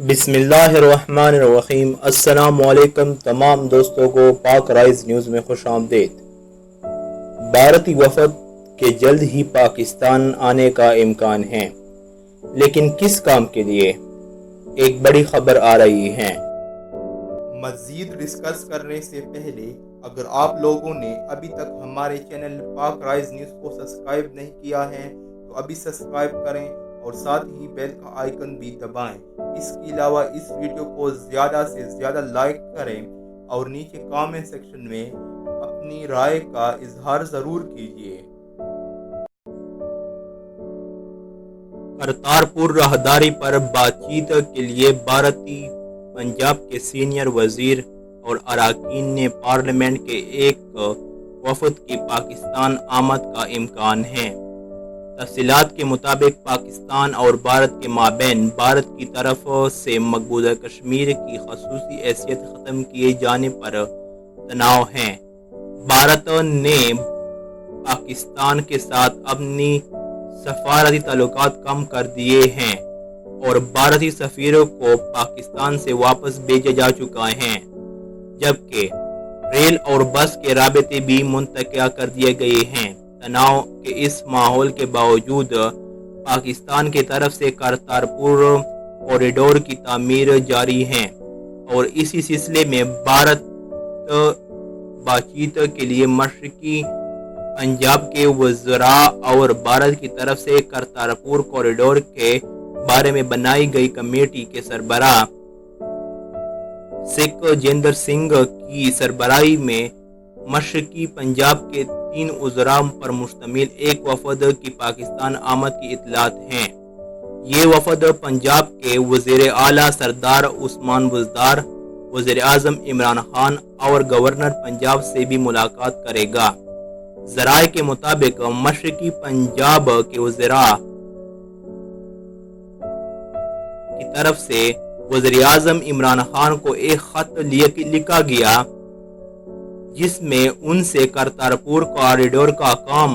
بسم اللہ الرحمن الرحیم۔ السلام علیکم تمام دوستوں کو پاک رائز نیوز میں خوش آمدید۔ بھارتی وفد کے جلد ہی پاکستان آنے کا امکان ہے، لیکن کس کام کے لیے؟ ایک بڑی خبر آ رہی ہے۔ مزید ڈسکس کرنے سے پہلے اگر آپ لوگوں نے ابھی تک ہمارے چینل پاک رائز نیوز کو سبسکرائب نہیں کیا ہے تو ابھی سبسکرائب کریں اور ساتھ ہی بیل کا آئیکن بھی دبائیں۔ اس کے علاوہ اس ویڈیو کو زیادہ سے زیادہ لائک کریں اور نیچے کامنٹ سیکشن میں اپنی رائے کا اظہار ضرور کیجیے۔ کرتارپور راہداری پر بات چیت کے لیے بھارتی پنجاب کے سینئر وزیر اور اراکین نے پارلیمنٹ کے ایک وفد کی پاکستان آمد کا امکان ہے۔ تفصیلات کے مطابق پاکستان اور بھارت کے مابین بھارت کی طرف سے مقبوضہ کشمیر کی خصوصی حیثیت ختم کیے جانے پر تناؤ ہے۔ بھارت نے پاکستان کے ساتھ اپنی سفارتی تعلقات کم کر دیے ہیں اور بھارتی سفیروں کو پاکستان سے واپس بھیجا جا چکا ہے، جبکہ ریل اور بس کے رابطے بھی منقطع کر دیے گئے ہیں۔ تناؤ کے اس ماحول کے باوجود پاکستان کی طرف سے کرتارپور کوریڈور کی تعمیر جاری ہے اور اسی سلسلے میں بھارت بات چیت کے لیے مشرقی پنجاب کے وزراء اور بھارت کی طرف سے کرتارپور کوریڈور کے بارے میں بنائی گئی کمیٹی کے سربراہ سکھ جیندر سنگھ کی سربراہی میں مشرقی پنجاب کے 3 وزراء پر مشتمل ایک وفد کی پاکستان آمد کی اطلاعات ہیں۔ یہ وفد پنجاب کے وزیر اعلیٰ سردار عثمان بزدار، وزیر اعظم عمران خان اور گورنر پنجاب سے بھی ملاقات کرے گا۔ ذرائع کے مطابق مشرقی پنجاب کے وزراء کی طرف سے وزیر اعظم عمران خان کو ایک خط لکھا گیا جس میں ان سے کرتارپور کوریڈور کا کام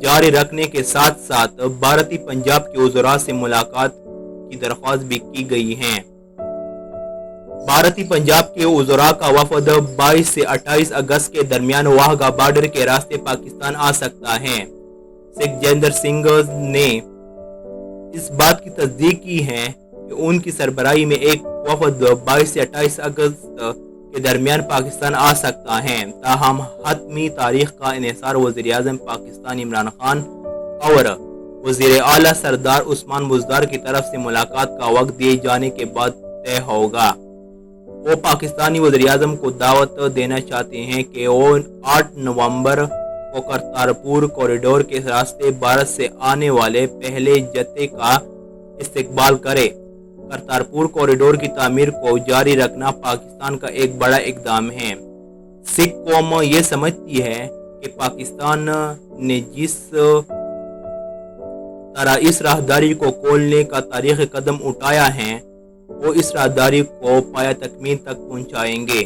جاری رکھنے کے ساتھ ساتھ بھارتی پنجاب کے وزراء سے ملاقات کی درخواست بھی کی گئی ہے۔ بھارتی پنجاب کے وزراء کا وفد 22 سے 28 اگست کے درمیان واہگہ بارڈر کے راستے پاکستان آ سکتا ہے۔ سکھ جیندر سنگھ نے اس بات کی تصدیق کی ہے کہ ان کی سربراہی میں ایک وفد 22 سے 28 اگست کے درمیان پاکستان آ سکتا ہے، تاہم حتمی تاریخ کا انحصار وزیر اعظم پاکستان عمران خان اور وزیر اعلیٰ سردار عثمان بزدار کی طرف سے ملاقات کا وقت دیے جانے کے بعد طے ہوگا۔ وہ پاکستانی وزیر اعظم کو دعوت دینا چاہتے ہیں کہ وہ 8 نومبر کو کرتارپور کوریڈور کے راستے بھارت سے آنے والے پہلے جتھے کا استقبال کرے۔ کرتارپور کوریڈور کی تعمیر کو جاری رکھنا پاکستان کا ایک بڑا اقدام ہے۔ سکھ قوم یہ سمجھتی ہے کہ پاکستان نے جس طرح اس راہداری کو کھولنے کا تاریخی قدم اٹھایا ہے وہ اس راہداری کو پایہ تکمیل تک پہنچائیں گے۔